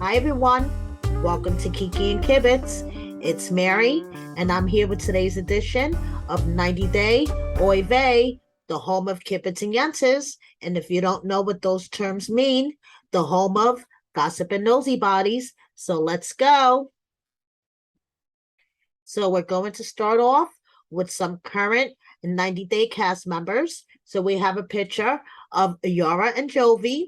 Hi everyone, welcome to Kiki and Kibitz. It's Mary, and I'm here with today's edition of 90 Day Oy Vey, the home of Kibitz and Yenses. And if you don't know what those terms mean, the home of gossip and nosy bodies. So let's go. So we're going to start off with some current 90 Day cast members. So we have a picture of Yara and Jovi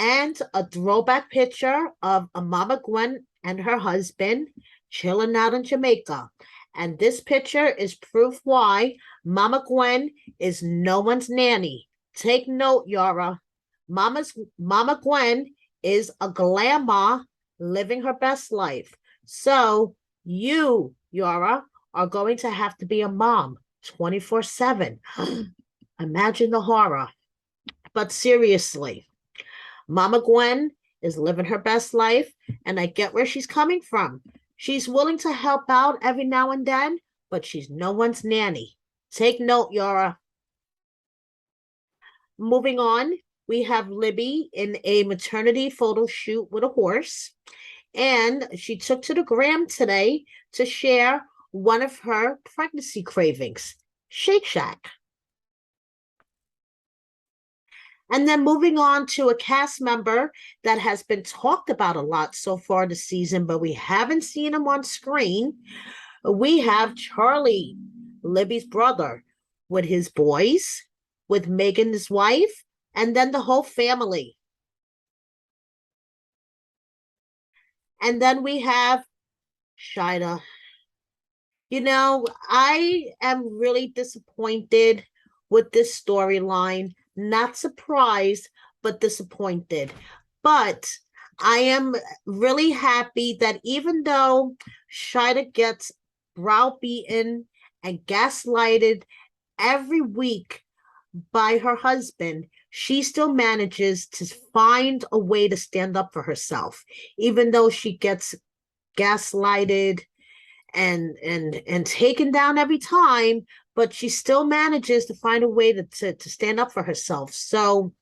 and a throwback picture of Mama Gwen and her husband chilling out in Jamaica. And this picture is proof why Mama Gwen is no one's nanny. Take note, Yara. Mama Gwen is a grandma living her best life. So you, Yara, are going to have to be a mom 24/7. Imagine the horror. But seriously, Mama Gwen is living her best life, and I get where she's coming from. She's willing to help out every now and then, but she's no one's nanny. Take note, Yara. Moving on, we have Libby in a maternity photo shoot with a horse, and she took to the gram today to share one of her pregnancy cravings, Shake Shack. And then moving on to a cast member that has been talked about a lot so far this season, but we haven't seen him on screen. We have Charlie, Libby's brother, with his boys, with Megan's wife, and then the whole family. And then we have Shida. I am really disappointed with this storyline. Not surprised, but disappointed. But I am really happy that even though Shida gets browbeaten and gaslighted every week by her husband, she still manages to find a way to stand up for herself, even though she gets gaslighted and taken down every time, but she still manages to find a way to stand up for herself. So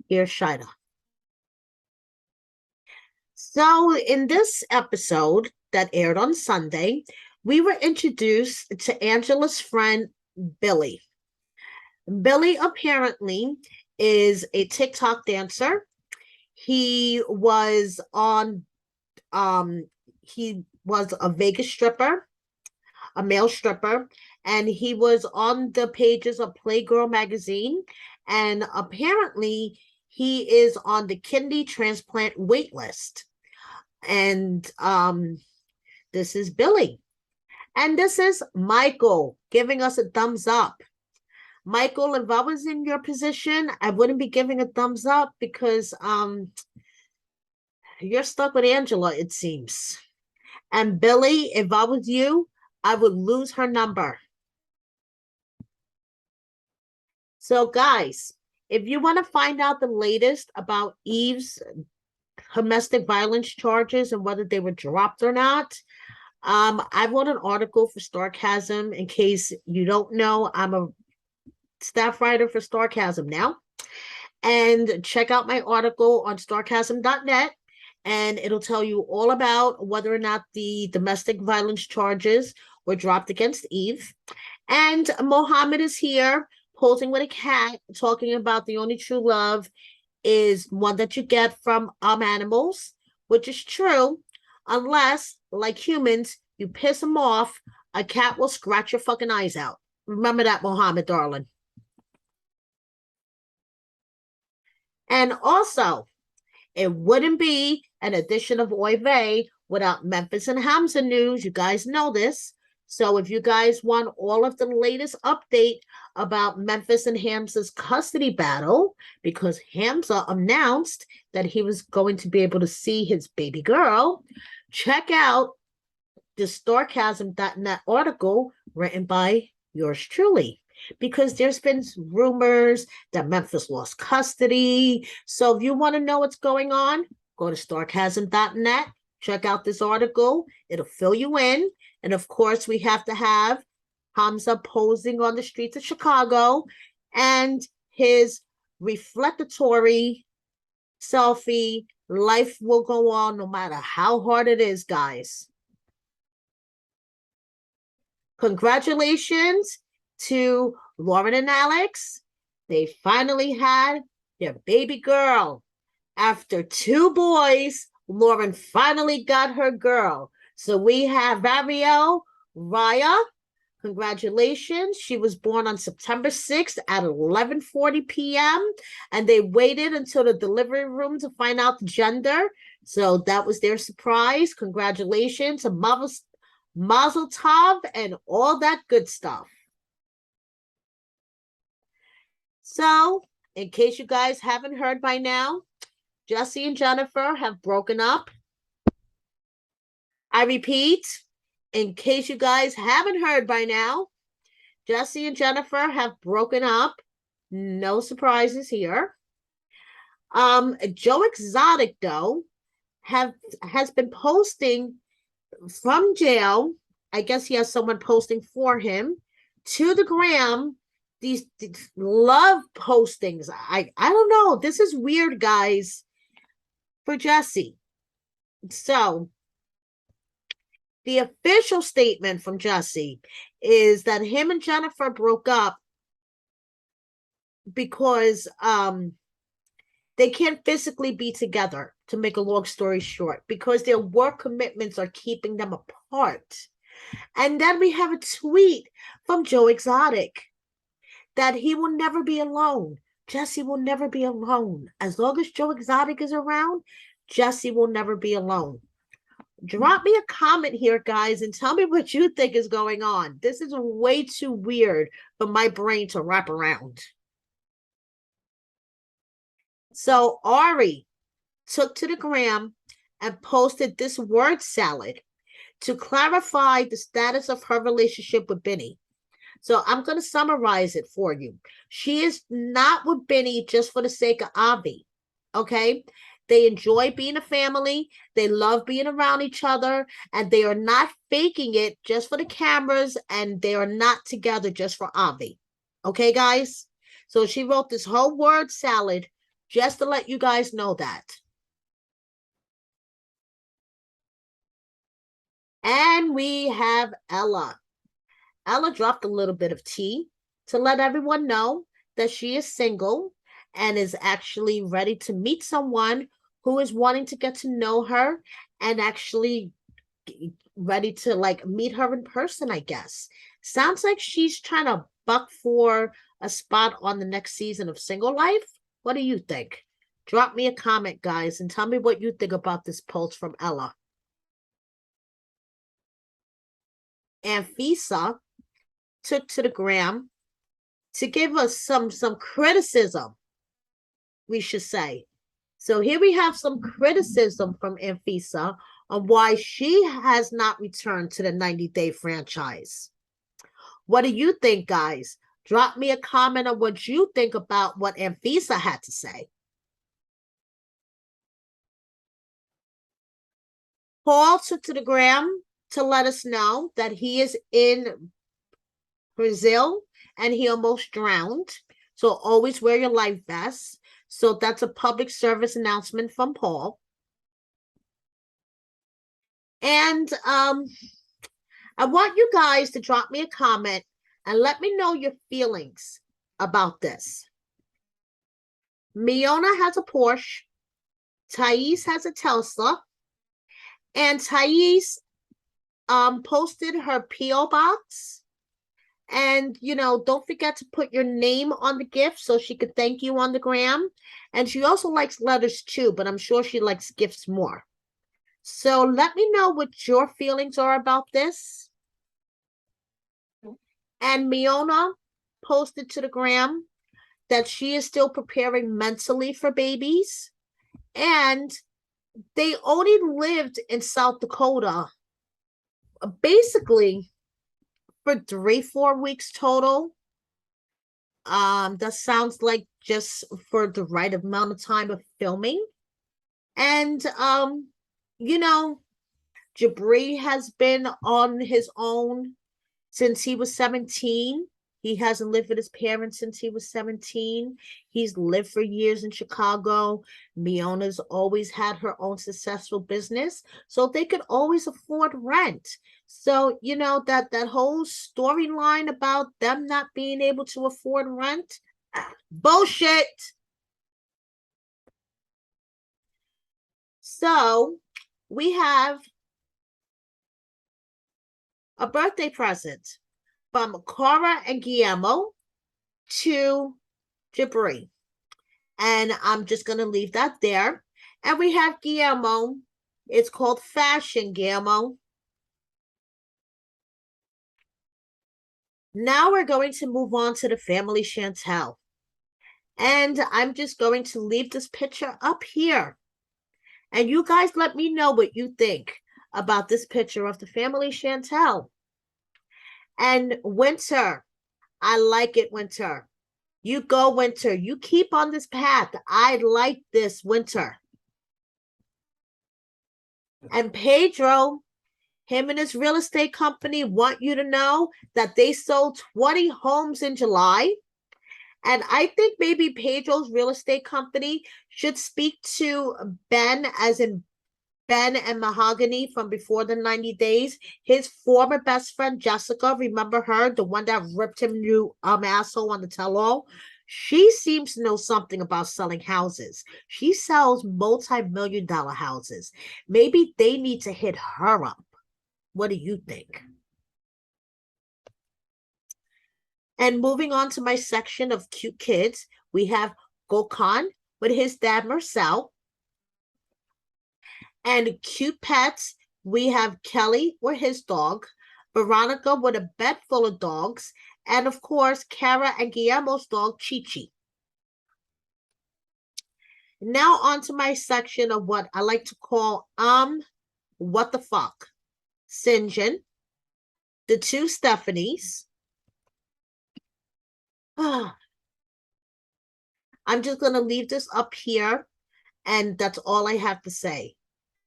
here's Shida. So in this episode that aired on Sunday, we were introduced to Angela's friend Billy. Billy apparently is a TikTok dancer. He was a Vegas stripper, a male stripper, and he was on the pages of Playgirl magazine. And apparently, he is on the kidney transplant wait list. And this is Billy. And this is Michael giving us a thumbs up. Michael, if I was in your position, I wouldn't be giving a thumbs up because you're stuck with Angela, it seems. And Billy, if I was you, I would lose her number. So, guys, if you want to find out the latest about Eve's domestic violence charges and whether they were dropped or not, I wrote an article for Sarcasm. In case you don't know, I'm a staff writer for Sarcasm now. And check out my article on sarcasm.net, and it'll tell you all about whether or not the domestic violence charges were dropped against Eve. And Mohammed is here posing with a cat, talking about the only true love is one that you get from animals, which is true, unless, like humans, you piss them off, a cat will scratch your fucking eyes out. Remember that, Mohammed, darling. And also, it wouldn't be an edition of Oy Vey without Memphis and Hamza news. You guys know this. So if you guys want all of the latest update about Memphis and Hamza's custody battle, because Hamza announced that he was going to be able to see his baby girl, check out the Sarcasm.net article written by yours truly. Because there's been rumors that Memphis lost custody. So if you want to know what's going on, go to sarcasm.net, check out this article. It'll fill you in. And of course, we have to have Hamza posing on the streets of Chicago and his reflectory selfie Life will go on no matter how hard it is, guys. Congratulations to Lauren and Alex. They finally had their baby girl. After 2 boys, Lauren finally got her girl. So we have Ariel Raya. Congratulations. She was born on September 6th at 11:40 p.m. And they waited until the delivery room to find out the gender. So that was their surprise. Congratulations. A Mazel tov and all that good stuff. So, in case you guys haven't heard by now, Jesse and Jennifer have broken up. I repeat, in case you guys haven't heard by now, Jesse and Jennifer have broken up. No surprises here. Joe Exotic, though, has been posting from jail. I guess he has someone posting for him to the gram. These love postings. I don't know. This is weird, guys, for Jesse. So the official statement from Jesse is that him and Jennifer broke up because they can't physically be together, to make a long story short, because their work commitments are keeping them apart. And then we have a tweet from Joe Exotic that he will never be alone. Jesse will never be alone. As long as Joe Exotic is around, Jesse will never be alone. Drop me a comment here, guys, and tell me what you think is going on. This is way too weird for my brain to wrap around. So Ari took to the gram and posted this word salad to clarify the status of her relationship with Benny. So I'm going to summarize it for you. She is not with Benny just for the sake of Avi, okay? They enjoy being a family. They love being around each other, and they are not faking it just for the cameras, and they are not together just for Avi. Okay, guys? So she wrote this whole word salad just to let you guys know that. And we have Ella. Ella dropped a little bit of tea to let everyone know that she is single and is actually ready to meet someone who is wanting to get to know her and actually ready to like meet her in person, I guess. Sounds like she's trying to buck for a spot on the next season of Single Life. What do you think? Drop me a comment, guys, and tell me what you think about this post from Ella. Anifsa took to the gram to give us some criticism, we should say. So here we have some criticism from Anifsa on why she has not returned to the 90-day franchise. What do you think, guys? Drop me a comment on what you think about what Anifsa had to say. Paul took to the gram to let us know that he is in Brazil and he almost drowned. So always wear your life vest. So that's a public service announcement from Paul. And I want you guys to drop me a comment and let me know your feelings about this. Miona has a Porsche. Thais has a Tesla. And Thais posted her P.O. box. And, you know, don't forget to put your name on the gift so she could thank you on the gram. And she also likes letters too, but I'm sure she likes gifts more. So let me know what your feelings are about this. And Miona posted to the gram that she is still preparing mentally for babies. And they only lived in South Dakota basically for 3-4 weeks total. That sounds like just for the right amount of time of filming. And you know, Jabri has been on his own since he was 17. He hasn't lived with his parents since he was 17. He's lived for years in Chicago. Miona's always had her own successful business, so they could always afford rent. So, that whole storyline about them not being able to afford rent, bullshit. So, we have a birthday present from Cora and Guillermo to Jabri. And I'm just going to leave that there. And we have Guillermo. It's called Fashion, Guillermo. Now we're going to move on to the family Chantel. And I'm just going to leave this picture up here. And you guys let me know what you think about this picture of the family Chantel. And Winter, I like it, Winter. You go, Winter. You keep on this path. I like this, Winter. And Pedro, him and his real estate company want you to know that they sold 20 homes in July. And I think maybe Pedro's real estate company should speak to Ben, as in Ben and Mahogany from before the 90 days. His former best friend, Jessica, remember her? The one that ripped him new asshole on the tell-all? She seems to know something about selling houses. She sells multi-million-dollar houses. Maybe they need to hit her up. What do you think? And moving on to my section of cute kids, we have Gokhan with his dad, Marcel. And cute pets, we have Kelly with his dog, Veronica with a bed full of dogs, and of course, Kara and Guillermo's dog, Chi-Chi. Now on to my section of what I like to call, what the fuck? Sinjin, the two Stephanies. I'm just going to leave this up here, and that's all I have to say.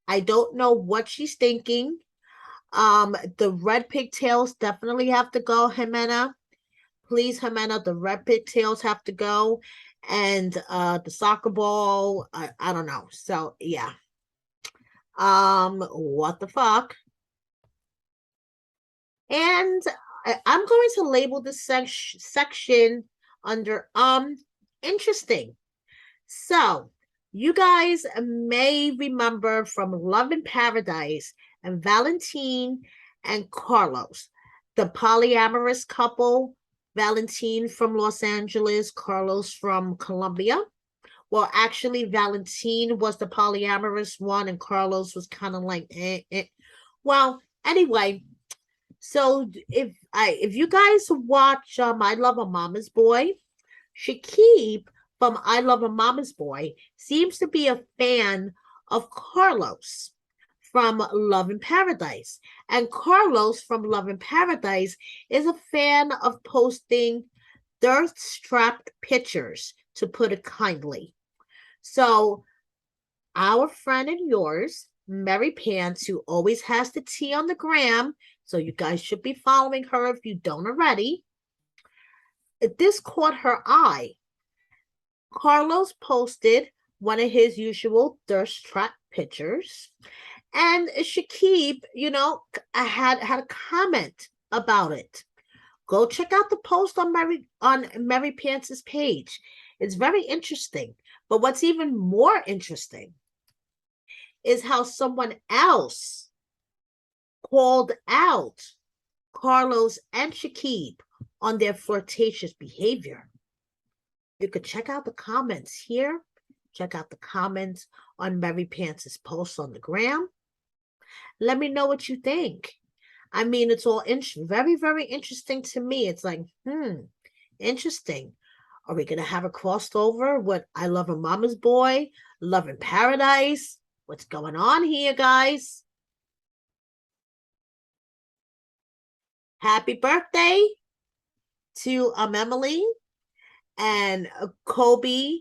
I don't know what she's thinking. The red pigtails definitely have to go, Jimena. Please, Jimena, the red pigtails have to go. And the soccer ball, I don't know. So, yeah. What the fuck? And I'm going to label this section under interesting. So, you guys may remember from Love in Paradise and Valentine and Carlos, the polyamorous couple, Valentine from Los Angeles, Carlos from Colombia. Well, actually, Valentine was the polyamorous one, and Carlos was kind of like, Well, anyway, so if you guys watch I Love a Mama's Boy, Shakib from I Love a Mama's Boy seems to be a fan of Carlos from Love in Paradise. And Carlos from Love in Paradise is a fan of posting thirst-strapped pictures, to put it kindly. So our friend and yours, Mary Pants, who always has the tea on the gram, so you guys should be following her if you don't already. This caught her eye. Carlos posted one of his usual thirst trap pictures, and Shakib, had a comment about it. Go check out the post on Mary Pants's page. It's very interesting. But what's even more interesting is how someone else called out Carlos and Shakib on their flirtatious behavior. You could check out the comments here. Check out the comments on Mary Pants's post on the gram. Let me know what you think. I mean, it's all very, very interesting to me. It's like, interesting. Are we going to have a crossover with I Love a Mama's Boy, Love in Paradise? What's going on here, guys? Happy birthday to Emily. And Kobe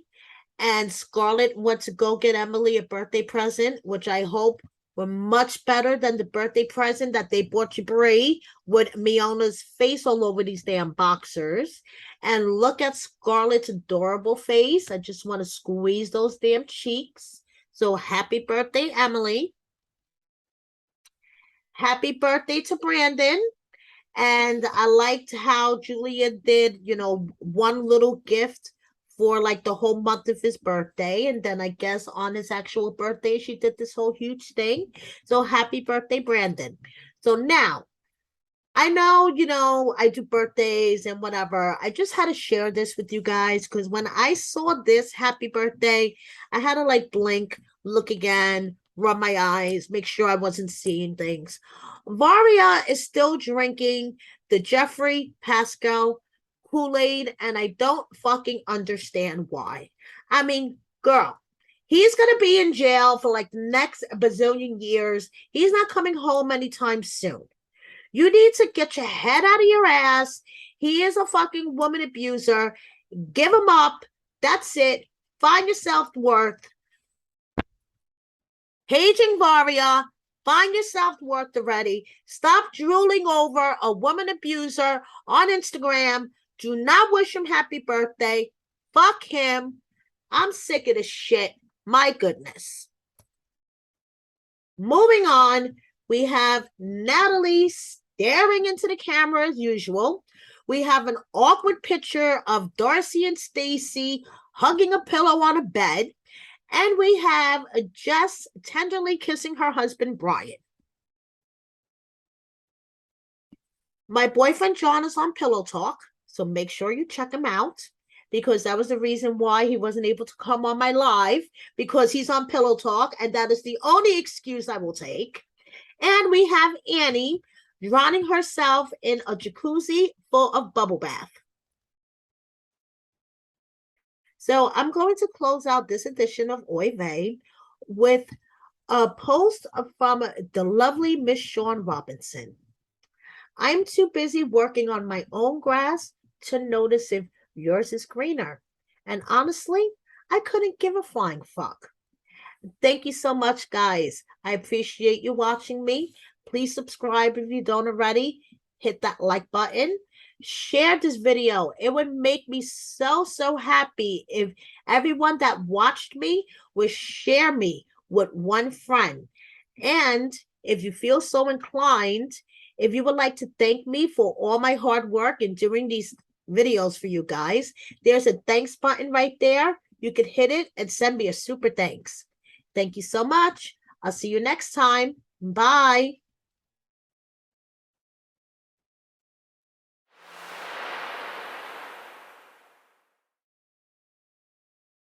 and Scarlett went to go get Emily a birthday present, which I hope were much better than the birthday present that they bought you, Brie, with Miona's face all over these damn boxers. And look at Scarlett's adorable face. I just want to squeeze those damn cheeks. So happy birthday, Emily. Happy birthday to Brandon. And I liked how Julia did, one little gift for like the whole month of his birthday. And then I guess on his actual birthday, she did this whole huge thing. So happy birthday, Brandon. So now, I know, I do birthdays and whatever. I just had to share this with you guys because when I saw this happy birthday, I had to like blink, look again, rub my eyes, make sure I wasn't seeing things. Varia is still drinking the Jeffrey Pascal Kool-Aid, and I don't fucking understand why. I mean, girl, he's going to be in jail for like the next bazillion years. He's not coming home anytime soon. You need to get your head out of your ass. He is a fucking woman abuser. Give him up. That's it. Find your self-worth. Paging Varia, find your self-worth already. Stop drooling over a woman abuser on Instagram. Do not wish him happy birthday. Fuck him. I'm sick of this shit. My goodness. Moving on, we have Natalie staring into the camera as usual. We have an awkward picture of Darcy and Stacy hugging a pillow on a bed. And we have Jess tenderly kissing her husband, Brian. My boyfriend, John, is on Pillow Talk, so make sure you check him out because that was the reason why he wasn't able to come on my live because he's on Pillow Talk, and that is the only excuse I will take. And we have Annie drowning herself in a jacuzzi full of bubble bath. So I'm going to close out this edition of Oy Vey with a post from the lovely Miss Shawn Robinson. I'm too busy working on my own grass to notice if yours is greener. And honestly, I couldn't give a flying fuck. Thank you so much, guys. I appreciate you watching me. Please subscribe if you don't already. Hit that like button. Share this video. It would make me so happy if everyone that watched me would share me with one friend. And if you feel so inclined, if you would like to thank me for all my hard work in doing these videos for you guys, there's a thanks button right there. You could hit it and send me a super thanks. Thank you so much. I'll see you next time. Bye.